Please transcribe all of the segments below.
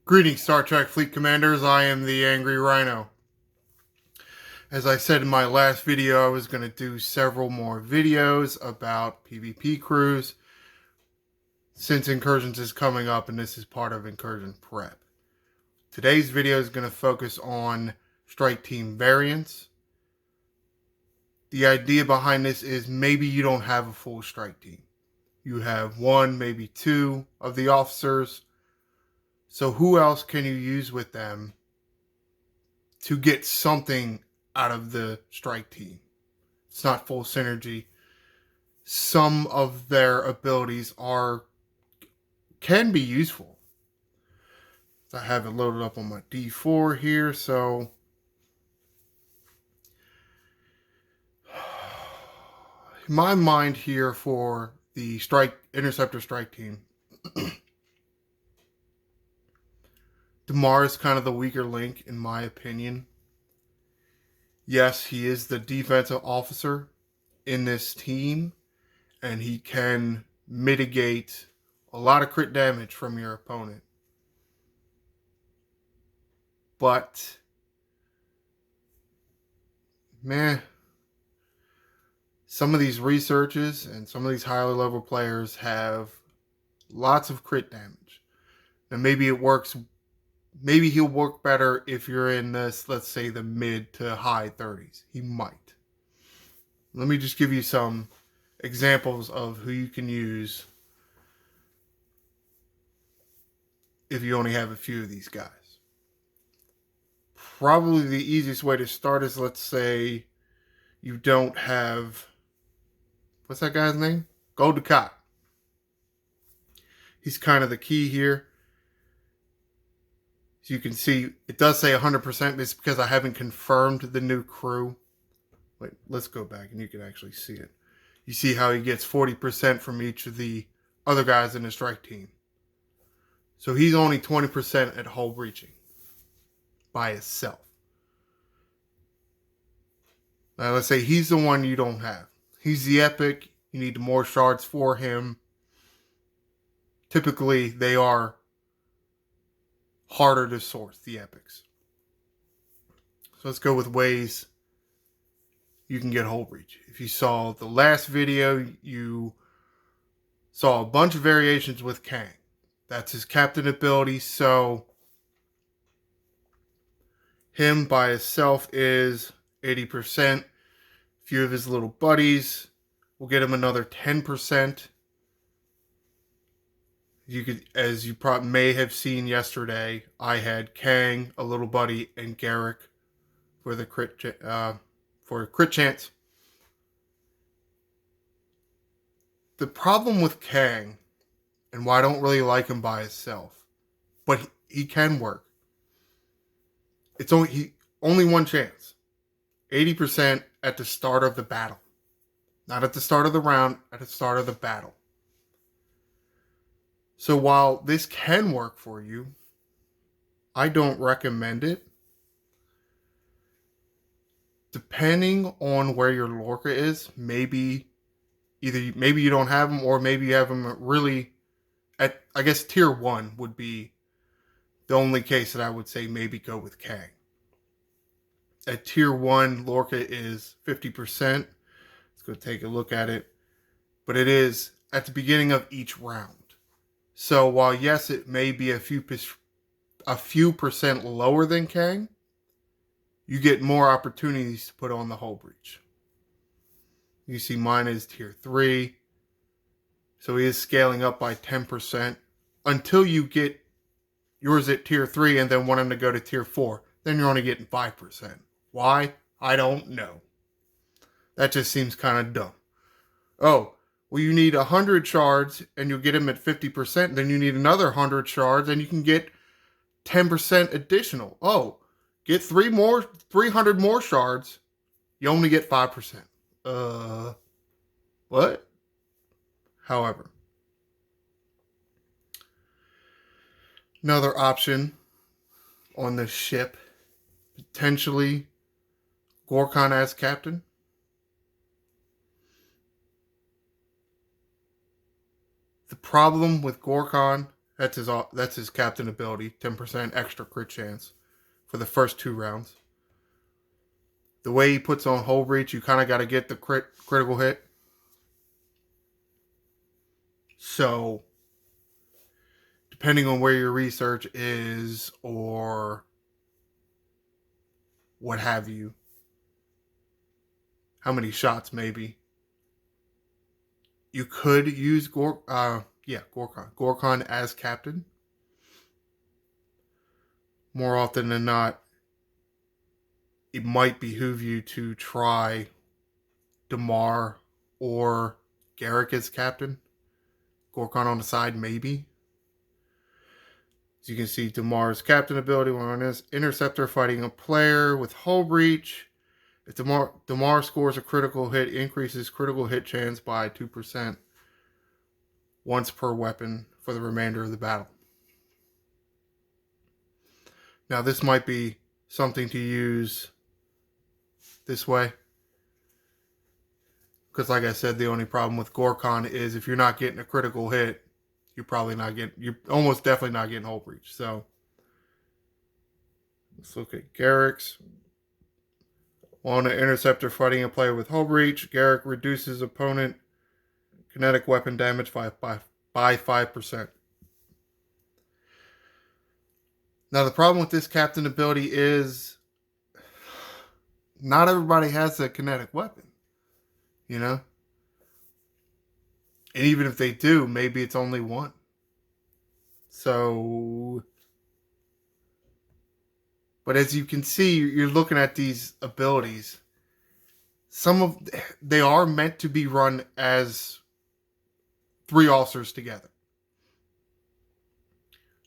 Greetings, Star Trek Fleet Commanders. I am the Angry Rhino. As I said in my last video, I was going to do several more videos about PvP crews since Incursions is coming up and this is part of Incursion Prep. Today's video is going to focus on Striketeam variants. The idea behind this is maybe you don't have a full strike team. You have one, maybe two of the officers. So who else can you use with them to get something out of the strike team? It's not full synergy. Some of their abilities can be useful. I have it loaded up on my D4 here, so my mind here for the interceptor strike team. Damar is kind of the weaker link, in my opinion. Yes, he is the defensive officer in this team, and he can mitigate a lot of crit damage from your opponent. But, some of these researches and some of these higher level players have lots of crit damage. And maybe it works. Maybe he'll work better if you're in this, let's say, the mid to high 30s. He might. Let me just give you some examples of who you can use if you only have a few of these guys. Probably the easiest way to start is, let's say, you don't have, what's that guy's name? Gold Ducat. He's kind of the key here. As you can see, it does say 100%. It's because I haven't confirmed the new crew. Wait, let's go back and you can actually see it. You see how he gets 40% from each of the other guys in the strike team. So he's only 20% at hull breaching by himself. Now let's say he's the one you don't have. He's the epic. You need more shards for him. Typically, they are harder to source, the epics. So let's go with ways you can get hull breach. If you saw the last video, you saw a bunch of variations with Kang. That's his captain ability. So him by himself is 80%. A few of his little buddies will get him another 10%. As you probably may have seen yesterday, I had Kang, a little buddy, and Garrick for the crit chance. The problem with Kang, and why I don't really like him by himself, but he can work. It's only one chance. 80% at the start of the battle. Not at the start of the round, at the start of the battle. So while this can work for you, I don't recommend it. Depending on where your Lorca is, maybe you don't have them, or maybe you have them really at, I guess, tier 1 would be the only case that I would say maybe go with Kang. At tier 1, Lorca is 50%. Let's go take a look at it. But it is at the beginning of each round. So while yes, it may be a few percent lower than Kang, you get more opportunities to put on the hull breach. You see mine is tier 3. So he is scaling up by 10% until you get yours at tier 3 and then want him to go to tier 4. Then you're only getting 5%. Why? I don't know. That just seems kind of dumb. Oh, well, you need 100 shards and you'll get him at 50%. Then you need another 100 shards and you can get 10% additional. Oh, get 300 more shards. You only get 5%. What? However, another option on the ship, potentially Gorkon as captain. The problem with Gorkon That's his captain ability. 10% extra crit chance for the first 2 rounds. The way he puts on hull breach, you kind of got to get the critical hit. So, depending on where your research is or what have you, how many shots maybe, you could use Gorkon as captain. More often than not, it might behoove you to try Damar or Garrick as captain. Gorkon on the side, maybe. As you can see, Damar's captain ability when on this interceptor fighting a player with hull breach. If Damar scores a critical hit, increases critical hit chance by 2% once per weapon for the remainder of the battle. Now, this might be something to use this way. Because like I said, the only problem with Gorkon is if you're not getting a critical hit, you're almost definitely not getting hull breach. So, let's look at Garrick's. On an interceptor fighting a player with hull breach, Garrick reduces opponent kinetic weapon damage by 5%. Now, the problem with this captain ability is not everybody has a kinetic weapon, you know? And even if they do, maybe it's only one. So, but as you can see, you're looking at these abilities. They are meant to be run as 3 officers together.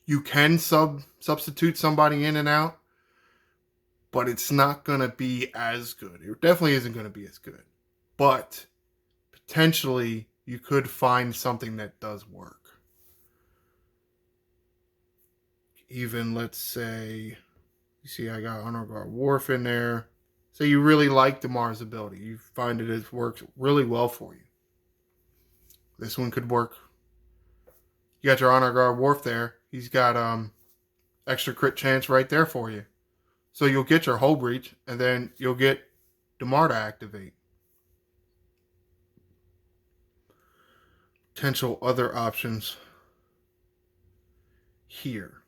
You can substitute somebody in and out, but it's not going to be as good. It definitely isn't going to be as good. But potentially, you could find something that does work. Even, let's say, you see I got Honor Guard Worf in there. So you really like Damar's ability. You find it works really well for you. This one could work. You got your Honor Guard Worf there. He's got extra crit chance right there for you. So you'll get your hull breach, and then you'll get Damar to activate. Potential other options here.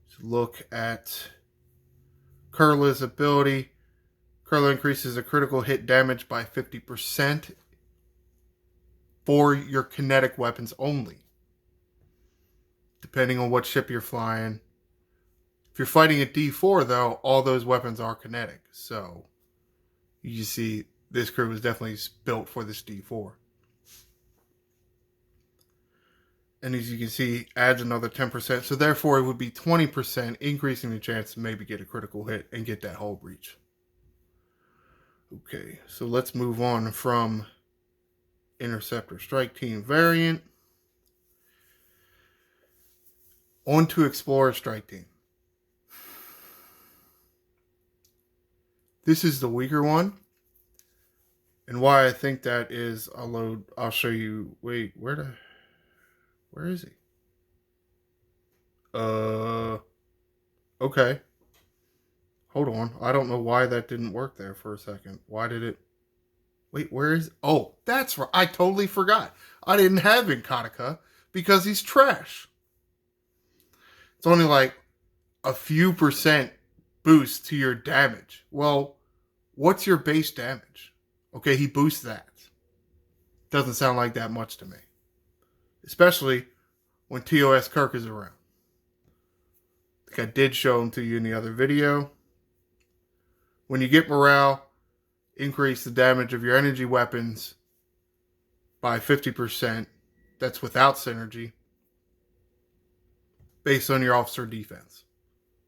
Let's look at Kurla's ability. Kurla increases a critical hit damage by 50% for your kinetic weapons only, depending on what ship you're flying. If you're fighting a D4, though, all those weapons are kinetic. So you see, this crew was definitely built for this D4. And as you can see, adds another 10%. So therefore, it would be 20%, increasing the chance to maybe get a critical hit and get that hull breach. Okay, so let's move on from Interceptor Strike Team variant on to Explorer Strike Team. This is the weaker one. And why I think that is, I'll show you. Wait, where is he? Okay. Hold on. I don't know why that didn't work there for a second. Why did it? Wait, where is? Oh, that's right. I totally forgot. I didn't have Inkatika because he's trash. It's only like a few percent boost to your damage. Well, what's your base damage? Okay, he boosts that. Doesn't sound like that much to me. Especially when TOS Kirk is around. I think I did show him to you in the other video. When you get morale, increase the damage of your energy weapons by 50%. That's without synergy. Based on your officer defense.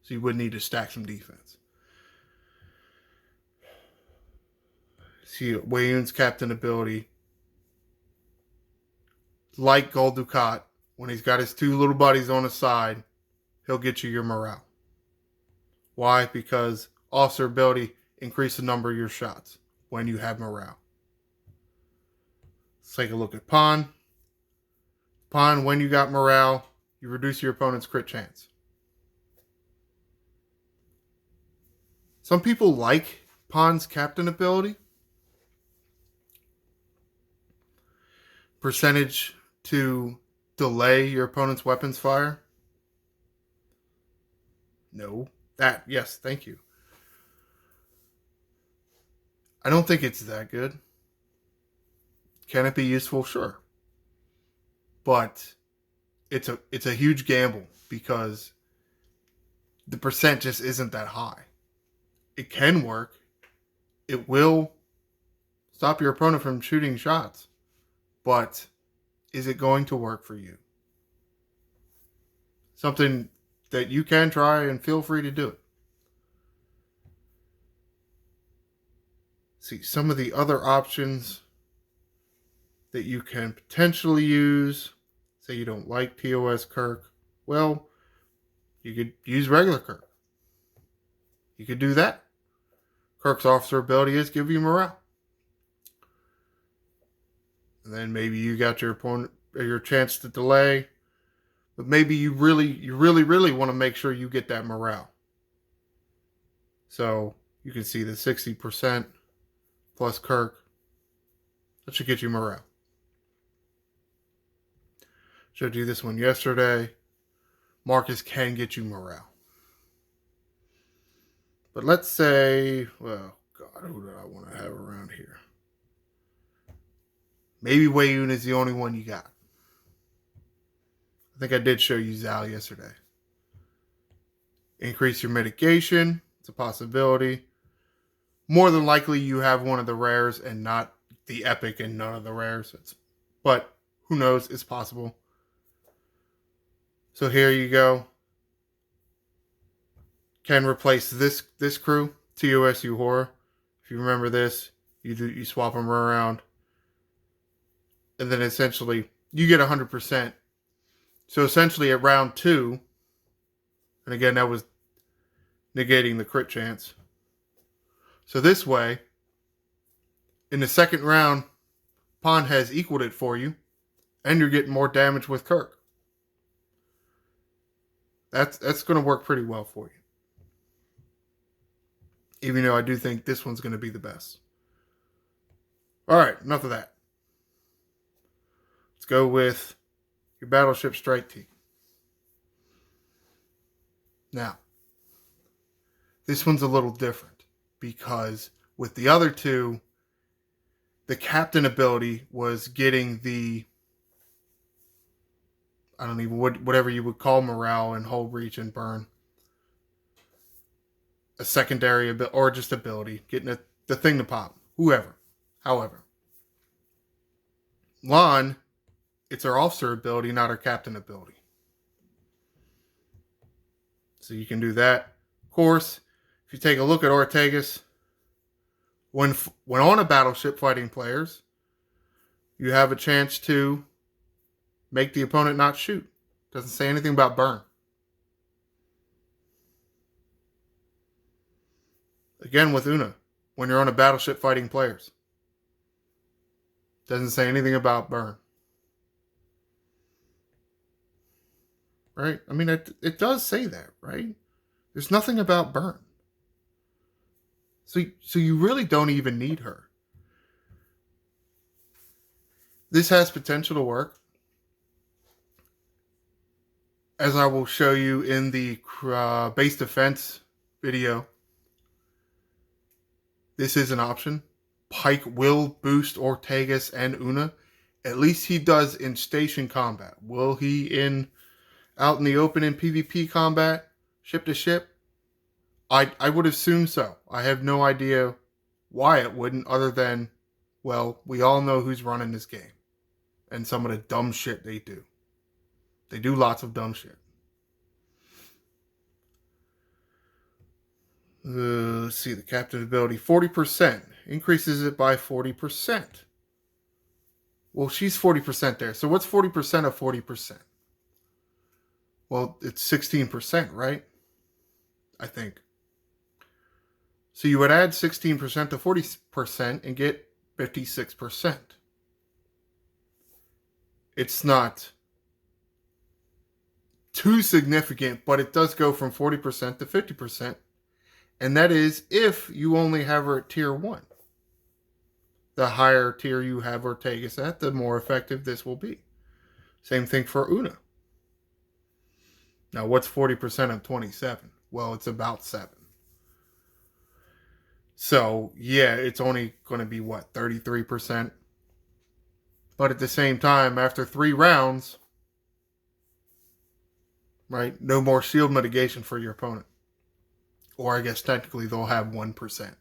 So you would need to stack some defense. See, Wayne's captain ability. Like Gold Dukat, when he's got his 2 little buddies on his side, he'll get you your morale. Why? Because officer ability increase the number of your shots when you have morale. Let's take a look at Pawn. Pawn, when you got morale, you reduce your opponent's crit chance. Some people like Pawn's captain ability. Percentage to delay your opponent's weapons fire. No. That, yes, thank you. I don't think it's that good. Can it be useful? Sure. But it's a huge gamble because the percent just isn't that high. It can work. It will stop your opponent from shooting shots. But is it going to work for you? Something that you can try, and feel free to do it. See, some of the other options that you can potentially use. Say you don't like POS Kirk. Well, you could use regular Kirk. You could do that. Kirk's officer ability is give you morale. And then maybe you got your opponent or your chance to delay. But maybe you really want to make sure you get that morale. So you can see the 60% plus Kirk. That should get you morale. Showed you this one yesterday. Marcus can get you morale. But let's say, well, God, who do I want to have around here? Maybe Wei Yun is the only one you got. I think I did show you Zal yesterday. Increase your mitigation. It's a possibility. More than likely, you have one of the rares and not the epic and none of the rares. But who knows? It's possible. So here you go. Can replace this crew, TOSU Horror. If you remember this, you swap them around. And then essentially, you get 100%. So essentially at round 2, and again, that was negating the crit chance. So this way, in the second round, Pawn has equaled it for you, and you're getting more damage with Kirk. That's going to work pretty well for you. Even though I do think this one's going to be the best. All right, enough of that. Let's go with your Battleship Strike Team. Now, this one's a little different because with the other two, the captain ability was getting the, I don't even, whatever you would call morale and hold, reach, and burn. A secondary ability, or just ability, getting the thing to pop. Whoever. However. Lon, it's her officer ability, not her captain ability. So you can do that. Of course, if you take a look at Ortegas, when on a battleship fighting players, you have a chance to make the opponent not shoot. Doesn't say anything about burn. Again with Una, when you're on a battleship fighting players. Doesn't say anything about burn. Right? I mean, it does say that, right? There's nothing about burn. So you really don't even need her. This has potential to work. As I will show you in the base defense video, this is an option. Pike will boost Ortegas and Una. At least he does in station combat. Will he out in the open in PvP combat, ship to ship? I would assume so. I have no idea why it wouldn't, other than, well, we all know who's running this game. And some of the dumb shit they do. They do lots of dumb shit. Let's see, the captain ability, 40%. Increases it by 40%. Well, she's 40% there. So what's 40% of 40%? Well, it's 16%, right? I think. So you would add 16% to 40% and get 56%. It's not too significant, but it does go from 40% to 50%. And that is if you only have her at tier 1. The higher tier you have Ortegas at, the more effective this will be. Same thing for Una. Now, what's 40% of 27? Well, it's about 7. So, yeah, it's only going to be, 33%? But at the same time, after 3 rounds, right, no more shield mitigation for your opponent. Or I guess technically they'll have 1%.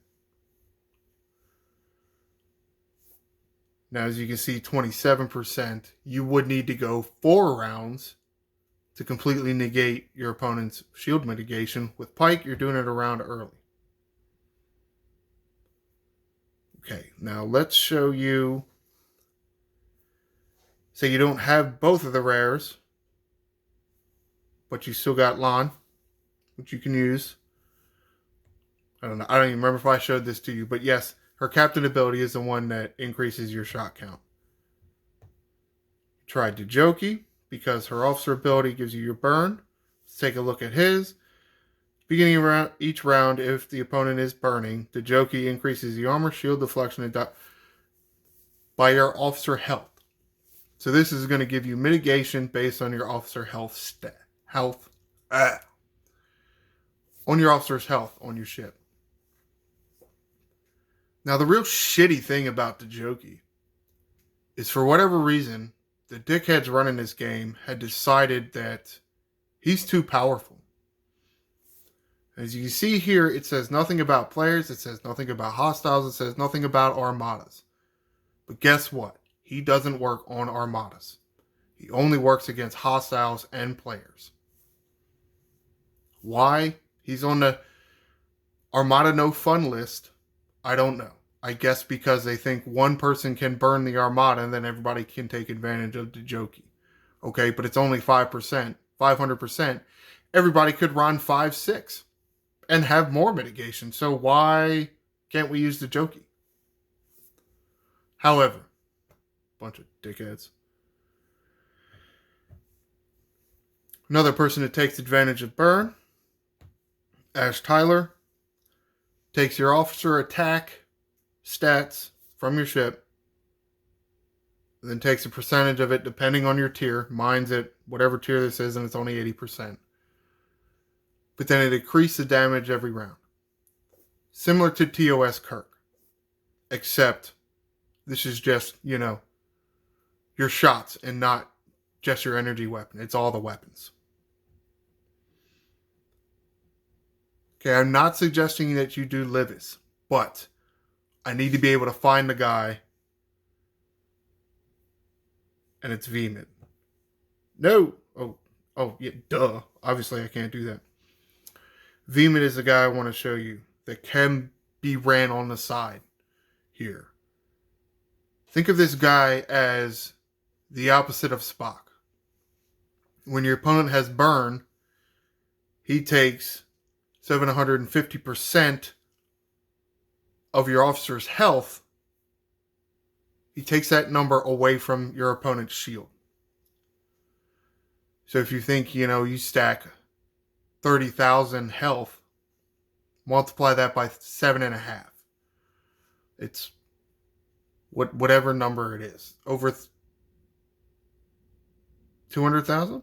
Now, as you can see, 27%, you would need to go 4 rounds to completely negate your opponent's shield mitigation. With Pike, you're doing it around early. Okay, now let's show you. Say you don't have both of the rares, but you still got Lon, which you can use. I don't know. I don't even remember if I showed this to you, but yes, her captain ability is the one that increases your shot count. Tried Joki because her officer ability gives you your burn. Let's take a look at his. Beginning of each round, if the opponent is burning, the Joki increases the armor, shield, deflection, and by your officer health. So this is going to give you mitigation based on your officer health on your officer's health on your ship. Now, the real shitty thing about the Joki is for whatever reason, the dickheads running this game had decided that he's too powerful. As you can see here, it says nothing about players, it says nothing about hostiles, it says nothing about armadas. But guess what? He doesn't work on armadas. He only works against hostiles and players. Why? He's on the Armada No Fun list. I don't know. I guess because they think one person can burn the Armada and then everybody can take advantage of the Joki. Okay, but it's only 5%, 500%. Everybody could run 5-6 and have more mitigation. So why can't we use the Joki? However, bunch of dickheads. Another person that takes advantage of burn, Ash Tyler, takes your officer attack stats from your ship, then takes a percentage of it depending on your tier. Mine's at whatever tier this is, and it's only 80%. But then it increases the damage every round. Similar to TOS Kirk. Except this is just, your shots and not just your energy weapon. It's all the weapons. Okay, I'm not suggesting that you do Livis, but I need to be able to find the guy, and it's Vemid. No! Oh, yeah, duh. Obviously, I can't do that. Vemid is the guy I want to show you that can be ran on the side here. Think of this guy as the opposite of Spock. When your opponent has burn, he takes 750% of your officer's health. He takes that number away from your opponent's shield. So if you think, you stack 30,000 health, multiply that by 7.5. It's whatever number it is. Over 200,000?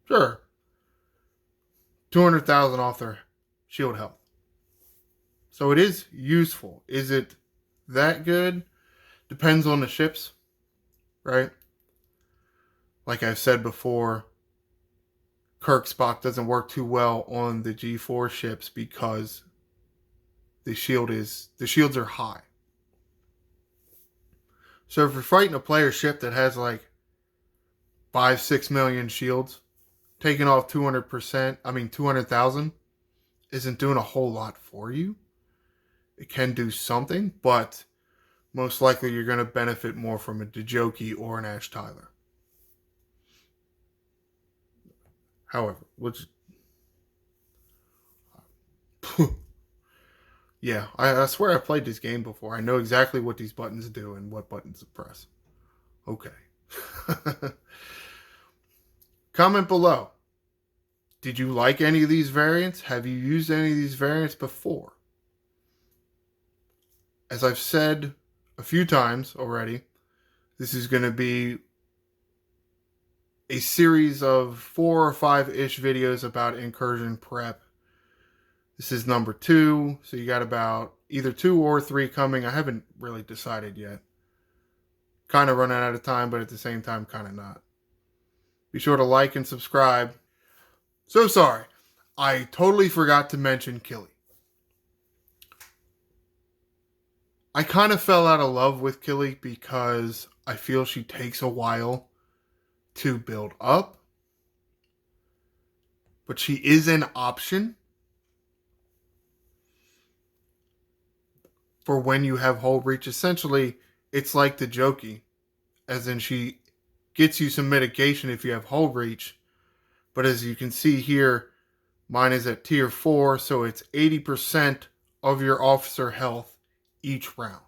Sure. 200,000 off their shield health. So it is useful. Is it that good? Depends on the ships, right? Like I've said before, Kirk Spock doesn't work too well on the G4 ships because the shields are high. So if you're fighting a player ship that has like 5-6 million shields, taking off 200,000 isn't doing a whole lot for you. It can do something, but most likely you're going to benefit more from a Joki or an Ash Tyler. However, yeah, I swear I played this game before. I know exactly what these buttons do and what buttons to press. Okay. Comment below. Did you like any of these variants? Have you used any of these variants before? As I've said a few times already, this is going to be a series of 4 or 5-ish videos about incursion prep. This is number 2, so you got about either 2 or 3 coming. I haven't really decided yet. Kind of running out of time, but at the same time, kind of not. Be sure to like and subscribe. So sorry, I totally forgot to mention Kylie. I kind of fell out of love with Kylie because I feel she takes a while to build up. But she is an option for when you have hold reach. Essentially, it's like the Jokey, as in she gets you some mitigation if you have hold reach. But as you can see here, mine is at tier 4, so it's 80% of your officer health each round.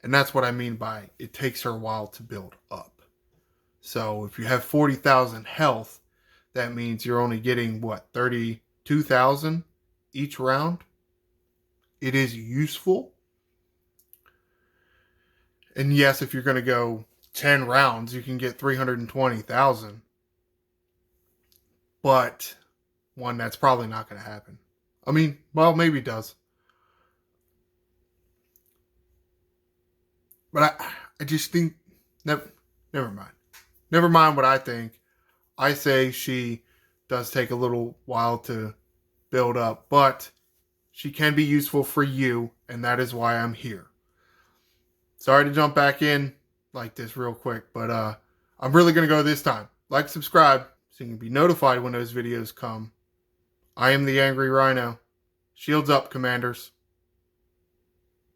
And that's what I mean by it takes her a while to build up. So if you have 40,000 health, that means you're only getting, what, 32,000 each round? It is useful. And yes, if you're going to go 10 rounds, you can get 320,000. But, one, that's probably not going to happen. I mean, well, maybe it does. But I just think, never mind. Never mind what I think. I say she does take a little while to build up, but she can be useful for you, and that is why I'm here. Sorry to jump back in like this real quick, but I'm really going to go this time. Like, subscribe, so you can be notified when those videos come. I am the Angry Rhino. Shields up, Commanders.